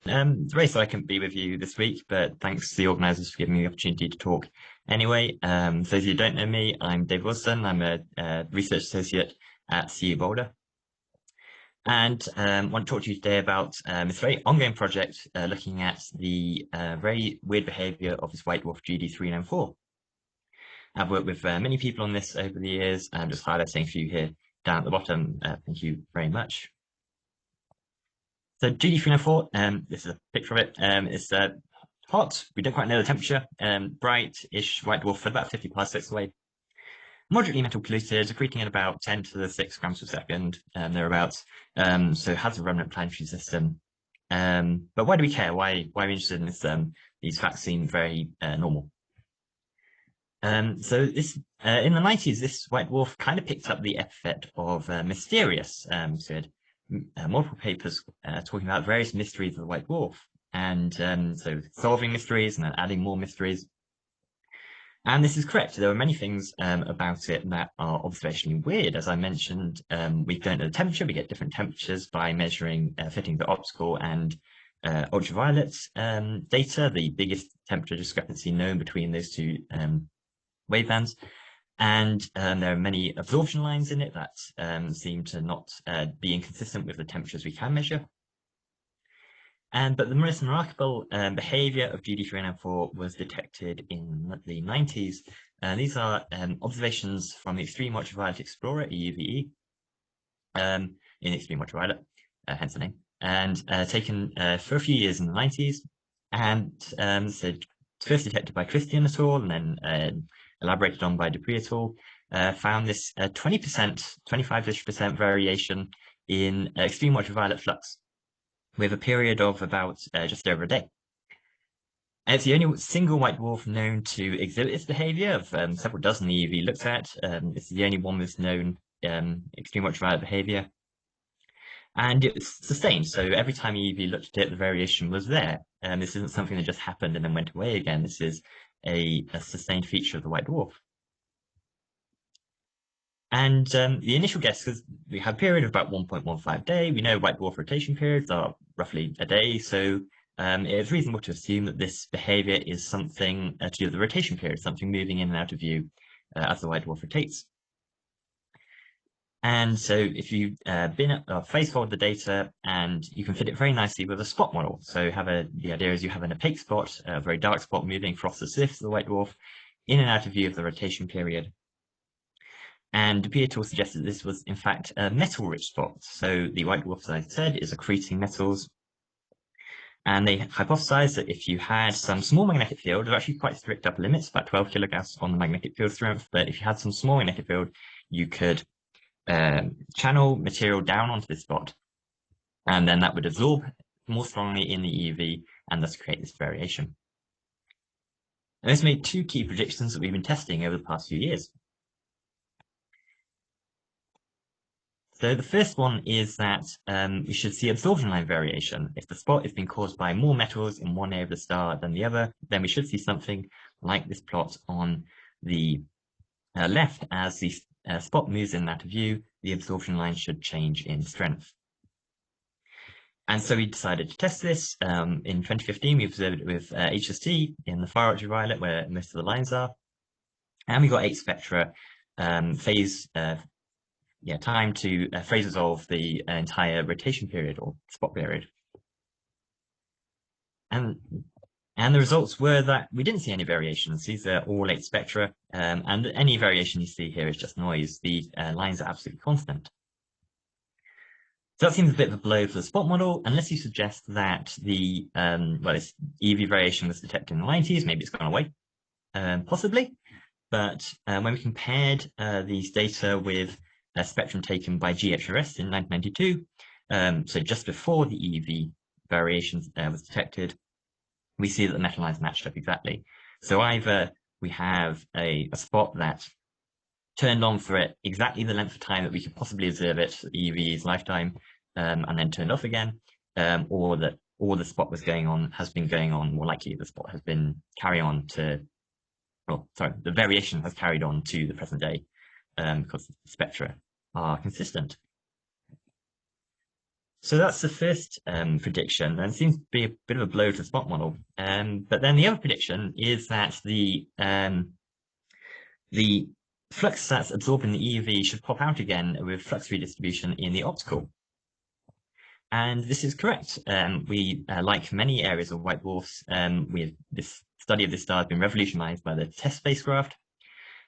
Very sorry I couldn't be with you this week, but thanks to the organisers for giving me the opportunity to talk anyway. For those of you who don't know me, I'm Dave Wilson. I'm a research associate at CU Boulder. And want to talk to you today about this very ongoing project looking at the very weird behaviour of this white dwarf GD394. I've worked with many people on this over the years. I'm just highlighting a few here down at the bottom. Thank you very much. So GD394, this is a picture of it. It's hot. We don't quite know the temperature. Bright-ish white dwarf at about 50 parsecs away. Moderately metal polluted, accreting at about 10 to the 6 grams per second, thereabouts. So it has a remnant planetary system. But why do we care? Why are we interested in this? These facts seem very normal. So this in the 90s, this white dwarf kind of picked up the epithet of mysterious. So it had multiple papers talking about various mysteries of the white dwarf, and so solving mysteries and then adding more mysteries. And this is correct. There are many things about it that are observationally weird. As I mentioned, we don't know the temperature. We get different temperatures by measuring fitting the optical and ultraviolet data, the biggest temperature discrepancy known between those two wavebands. And there are many absorption lines in it that seem to not be inconsistent with the temperatures we can measure. But the most remarkable behavior of GD394 was detected in the 90s. These are observations from the Extreme Ultraviolet Explorer, EUVE, in Extreme Ultraviolet, hence the name, and taken for a few years in the 90s. And so first detected by Christian et al., and then elaborated on by Dupree et al., found this 20%, 25-ish% variation in extreme ultraviolet flux, with a period of about just over a day. And it's the only single white dwarf known to exhibit this behavior of several dozen the EUV looked at. It's the only one with known extreme ultraviolet behavior. And it was sustained. So every time EUV looked at it, the variation was there. This isn't something that just happened and then went away again. This is a sustained feature of the white dwarf. And the initial guess, because we have a period of about 1.15 day, we know white dwarf rotation periods are roughly a day, so it's reasonable to assume that this behavior is something to do with the rotation period, something moving in and out of view as the white dwarf rotates. And so if you phase forward the data, and you can fit it very nicely with a spot model. So the idea is you have an opaque spot, a very dark spot moving across the surface of the white dwarf, in and out of view of the rotation period. And Dupuy et al. Suggested this was, in fact, a metal-rich spot. So the white dwarf, as I said, is accreting metals. And they hypothesized that if you had some small magnetic field, there are actually quite strict upper limits, about 12 kilogauss on the magnetic field strength, but if you had some small magnetic field, you could channel material down onto this spot, and then that would absorb more strongly in the EUV and thus create this variation. And this made two key predictions that we've been testing over the past few years. So the first one is that we should see absorption line variation. If the spot is being caused by more metals in one area of the star than the other, then we should see something like this plot on the left. As the spot moves in and out of view, the absorption line should change in strength. And so we decided to test this. In 2015, we observed it with HST in the far ultraviolet, where most of the lines are. And we got 8 spectra time to phase resolve the entire rotation period or spot period. And the results were that we didn't see any variations. These are all 8 spectra, and any variation you see here is just noise. The lines are absolutely constant. So that seems a bit of a blow for the spot model, unless you suggest that the this EV variation was detected in the 90s, maybe it's gone away, possibly. But when we compared these data with a spectrum taken by GHRS in 1992, so just before the EUV variation was detected, we see that the metal lines matched up exactly. So either we have a spot that turned on for it exactly the length of time that we could possibly observe it, EUV's lifetime, and then turned off again, or that all the spot has been going on, more likely the spot has been the variation has carried on to the present day, because the spectra are consistent. So that's the first prediction, and it seems to be a bit of a blow to the spot model. But then the other prediction is that the flux that's absorbed in the EUV should pop out again with flux redistribution in the optical. And this is correct. We, like many areas of white dwarfs, this study of this star has been revolutionized by the TESS spacecraft.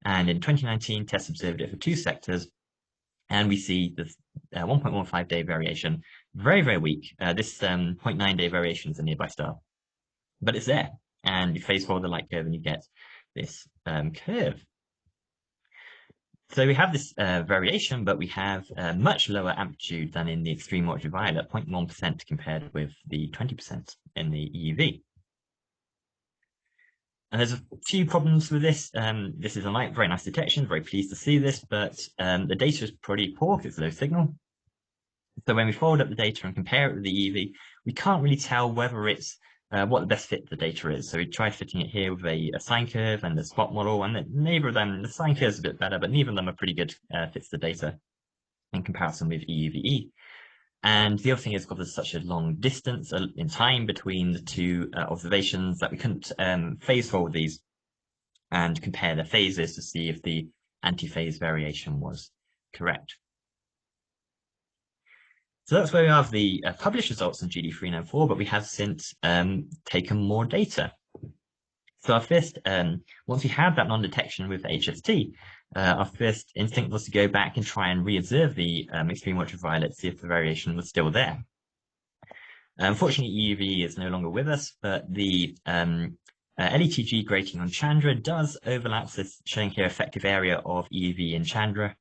And in 2019, TESS observed it for 2 sectors. And we see this 1.15 day variation, very, very weak. This 0.9 day variation is a nearby star, but it's there. And you phase forward the light curve and you get this curve. So we have this variation, but we have a much lower amplitude than in the extreme ultraviolet, 0.1% compared with the 20% in the EUV. And there's a few problems with this. This is a very nice detection, very pleased to see this, but the data is pretty poor because it's low signal. So when we fold up the data and compare it with the EUV, we can't really tell whether it's what the best fit the data is. So we tried fitting it here with a sine curve and the spot model, and neither of them, the sine curve is a bit better, but neither of them are pretty good fits the data in comparison with EUVE. And the other thing is, because there's such a long distance in time between the 2 observations, that we couldn't phase fold these and compare their phases to see if the antiphase variation was correct. So that's where we have the published results on GD394, but we have since taken more data. So our first, once we had that non-detection with HST, our first instinct was to go back and try and re-observe the extreme ultraviolet, see if the variation was still there. Unfortunately, EUV is no longer with us, but the LETG grating on Chandra does overlap this, showing here effective area of EUV in Chandra.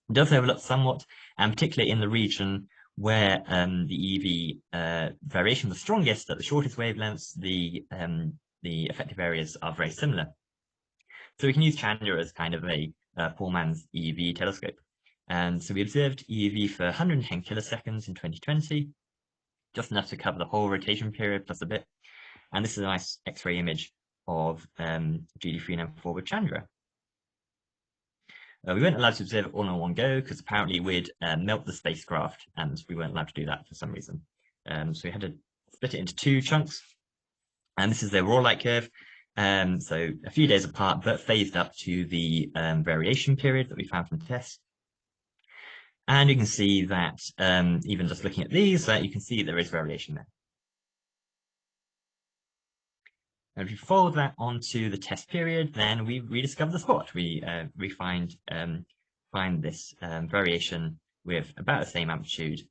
It does overlap somewhat, and particularly in the region where the EUV variation was strongest at the shortest wavelengths, the effective areas are very similar. So we can use Chandra as kind of a poor man's EUV telescope. And so we observed EUV for 110 kiloseconds in 2020, just enough to cover the whole rotation period plus a bit. And this is a nice X-ray image of GD394 with Chandra. We weren't allowed to observe it all in one go because apparently we'd melt the spacecraft, and we weren't allowed to do that for some reason. So we had to split it into 2 chunks. And this is the raw light curve. So a few days apart, but phased up to the variation period that we found from TESS. And you can see that even just looking at these, you can see there is variation there. And if you fold that onto the TESS period, then we rediscover the spot. We find this variation with about the same amplitude.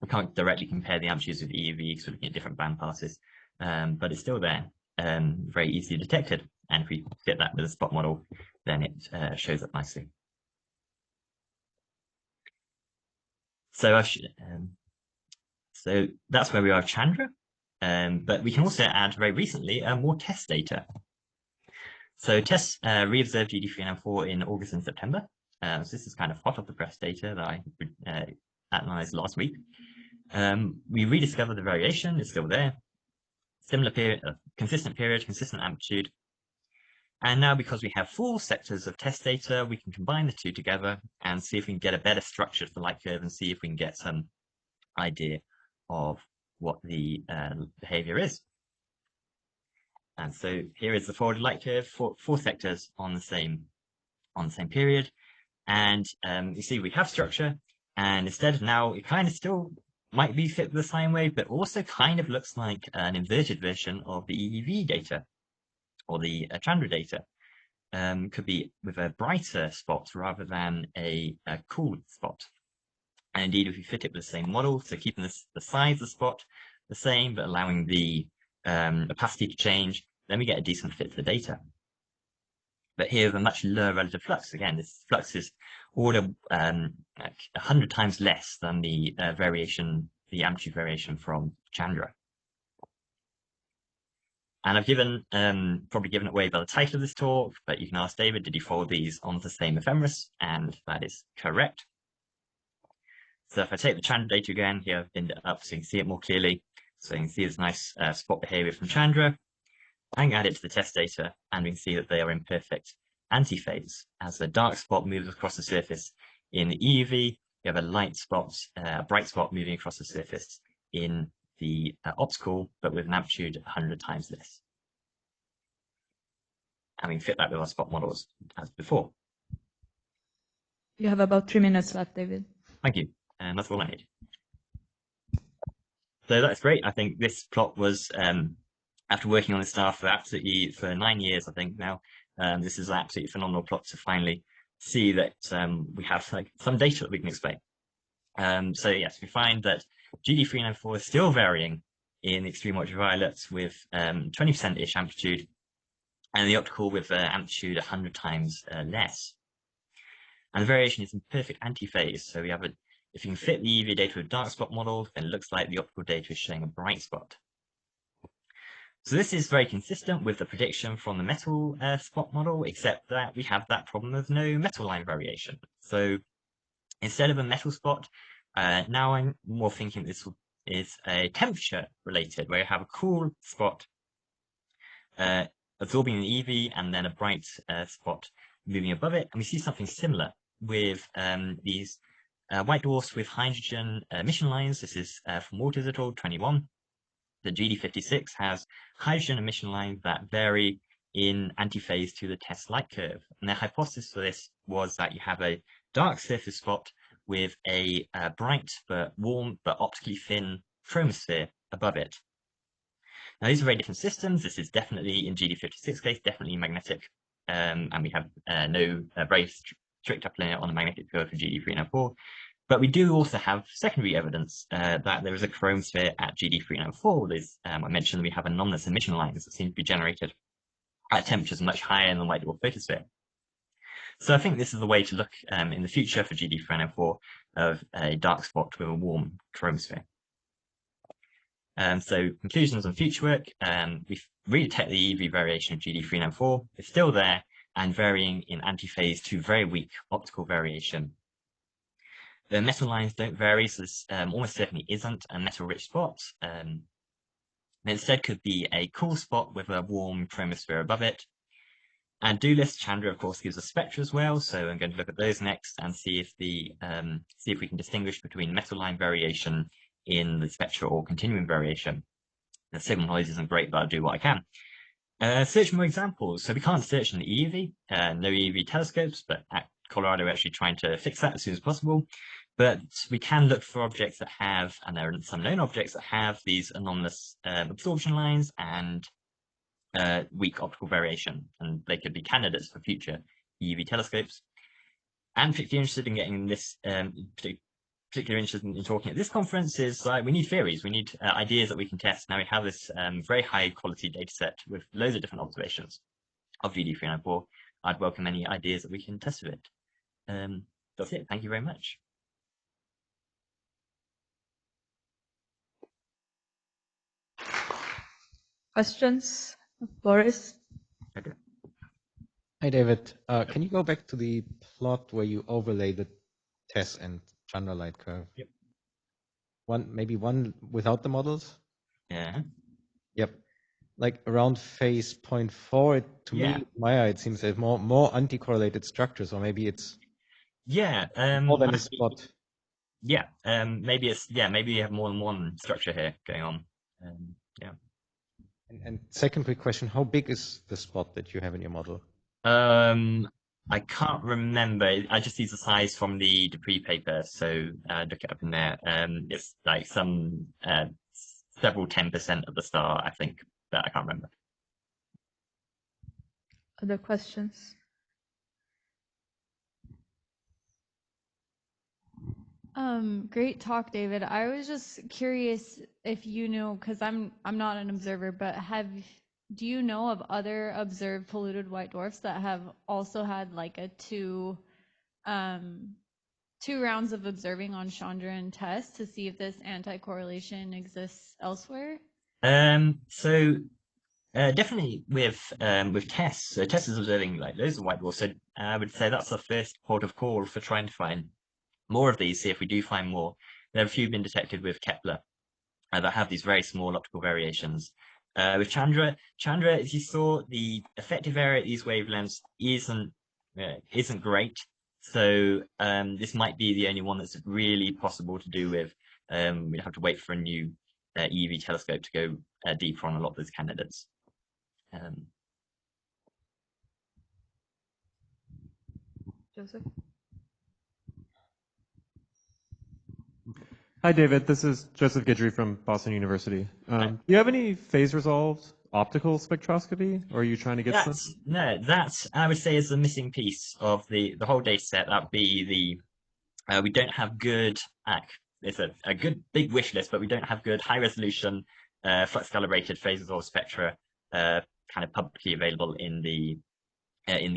We can't directly compare the amplitudes with EUV because we're looking at different band passes, but it's still there, very easily detected. And if we fit that with a spot model, then it shows up nicely. So so that's where we are with Chandra. But we can also add very recently more TESS data. So TESS re-observed GD394 in August and September. So this is kind of hot off the press data that I analyzed last week. We rediscovered the variation, it's still there. Similar period, consistent period, consistent amplitude. And now because we have 4 sectors of TESS data, we can combine the 2 together and see if we can get a better structure for the light curve and see if we can get some idea of what the behavior is. And so here is the forward light curve for 4 sectors on the same period. And you see we have structure, and instead of now it kind of still might be fit with the sine wave, but also kind of looks like an inverted version of the EUV data or the Chandra data. Could be with a brighter spot rather than a cool spot. And indeed, if we fit it with the same model, so keeping the size of the spot the same, but allowing the opacity to change, then we get a decent fit to the data. But here with a much lower relative flux, again, this flux is order like 100 times less than the variation, the amplitude variation from Chandra. And I've probably given it away by the title of this talk, but you can ask David, did he fold these onto the same ephemeris? And that is correct. So if I take the Chandra data again, here I've binned it up so you can see it more clearly. So you can see this nice spot behavior from Chandra. I can add it to the TESS data, and we can see that they are in perfect antiphase as the dark spot moves across the surface in the EUV, you have a light spot, a bright spot moving across the surface in the optical, but with an amplitude 100 times this. And we can fit that with our spot models as before. You have about 3 minutes left, David. Thank you. And that's all I need. So that's great. I think this plot was, after working on this stuff for 9 years, I think now, this is an absolutely phenomenal plot to finally see that we have like some data that we can explain. So yes, we find that GD394 is still varying in extreme ultraviolet with 20%-ish amplitude, and the optical with amplitude 100 times less. And the variation is in perfect antiphase. So we have if you can fit the EV data with dark spot model, then it looks like the optical data is showing a bright spot. So this is very consistent with the prediction from the metal spot model, except that we have that problem of no metal line variation. So instead of a metal spot, now I'm more thinking this is a temperature related, where you have a cool spot absorbing the EV and then a bright spot moving above it. And we see something similar with these white dwarfs with hydrogen emission lines. This is from Walters et al. 21. The GD56 has hydrogen emission lines that vary in antiphase to the test light curve. And their hypothesis for this was that you have a dark surface spot with a bright but warm but optically thin chromosphere above it. Now these are very different systems. This is definitely, in GD56 case, definitely magnetic, and we have no very strict upline on the magnetic field for GD394. But we do also have secondary evidence that there is a chromosphere at GD394. I mentioned we have anomalous emission lines that seem to be generated at temperatures much higher in the white dwarf photosphere. So I think this is the way to look in the future for GD394 of a dark spot with a warm chromosphere. So conclusions on future work, we redetect the EV variation of GD394. It's still there and varying in antiphase to very weak optical variation. The metal lines don't vary, so this almost certainly isn't a metal-rich spot. It instead could be a cool spot with a warm chromosphere above it. And do-list Chandra, of course, gives a spectra as well, so I'm going to look at those next and see if we can distinguish between metal line variation in the spectra or continuum variation. The signal noise isn't great, but I'll do what I can. Search more examples. So we can't search in the EEV, no EEV telescopes, but at Colorado we're actually trying to fix that as soon as possible. But we can look for objects that have, and there are some known objects that have these anomalous absorption lines and weak optical variation, and they could be candidates for future EEV telescopes. And particularly interested in getting this, particularly interested in talking at this conference is we need theories, we need ideas that we can test. Now we have this very high quality data set with loads of different observations of GD394. I'd welcome any ideas that we can test with it. That's it. Thank you very much. Questions? Boris? Okay. Hi, David. Can you go back to the plot where you overlay the TESS and Chandra light curve? Yep. Maybe one without the models? Yeah. Yep. Like around phase 0.4, to me, my eye, it seems there's more anti-correlated structures, or maybe it's more than a spot. Yeah. Maybe you have more than one structure here going on. Yeah. And second quick question, how big is the spot that you have in your model? I can't remember. I just use the size from the Dupree paper, so look it up in there. It's like some several 10% of the star, I think, but I can't remember. Other questions? Great talk, David. I was just curious if you know, because I'm not an observer, but do you know of other observed polluted white dwarfs that have also had like a two rounds of observing on Chandra and TESS to see if this anti-correlation exists elsewhere? Definitely with TESS. So TESS is observing like loads of white dwarfs. So I would say that's the first port of call for trying to find more of these. See if we do find more. There have a few been detected with Kepler that have these very small optical variations. With Chandra, as you saw, the effective area at these wavelengths isn't great. So this might be the only one that's really possible to do with. We'd have to wait for a new EUV telescope to go deeper on a lot of those candidates. Joseph? Hi, David. This is Joseph Guidry from Boston University. Do you have any phase-resolved optical spectroscopy, or are you trying to get some? No, that I would say is the missing piece of the whole data set. That'd be the we don't have good. It's a good big wish list, but we don't have good high resolution flux calibrated phase resolved spectra kind of publicly available in the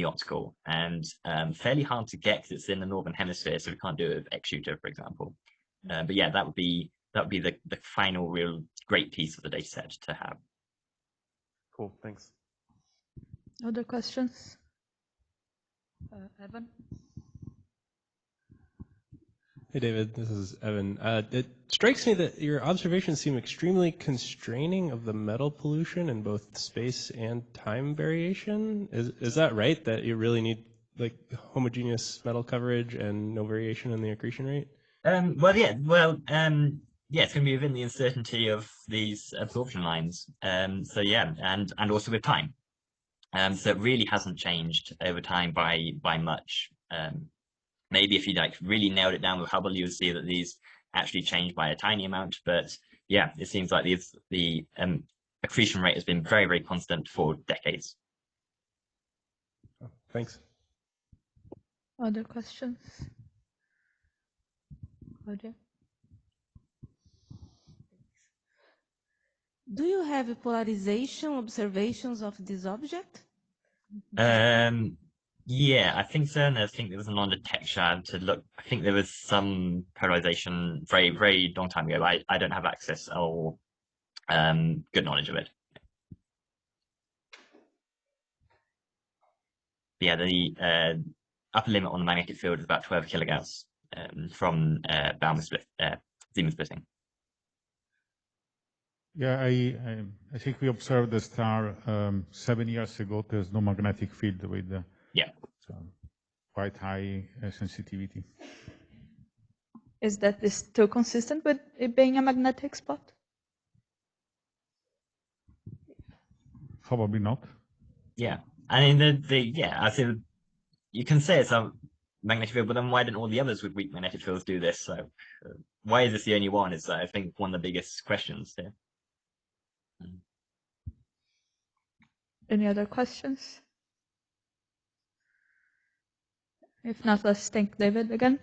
optical, and fairly hard to get because it's in the northern hemisphere, so we can't do it with X-shooter, for example. But yeah, that would be the final real great piece of the data set to have. Cool, thanks. Other questions? Evan? Hey, David, this is Evan. It strikes me that your observations seem extremely constraining of the metal pollution in both space and time variation. Is that right, that you really need like homogeneous metal coverage and no variation in the accretion rate? Yeah, it's going to be within the uncertainty of these absorption lines. So yeah, and also with time. So it really hasn't changed over time by much. Maybe if you like really nailed it down with Hubble, you would see that these actually change by a tiny amount. But yeah, it seems like the accretion rate has been very, very constant for decades. Thanks. Other questions? Claudia? Do you have polarization observations of this object? Yeah, I think so. And I think there was an on the tech shard to look. I think there was some polarization very, very long time ago. I don't have access or good knowledge of it. Yeah, the upper limit on the magnetic field is about 12 kilogauss from Zeeman splitting. Yeah, I think we observed the star 7 years ago. There's no magnetic field with quite high sensitivity. Is that still consistent with it being a magnetic spot? Probably not. Yeah, I mean I say you can say it's a magnetic field, but then why didn't all the others with weak magnetic fields do this? So why is this the only one? Is I think one of the biggest questions here. Any other questions? If not, let's thank David again.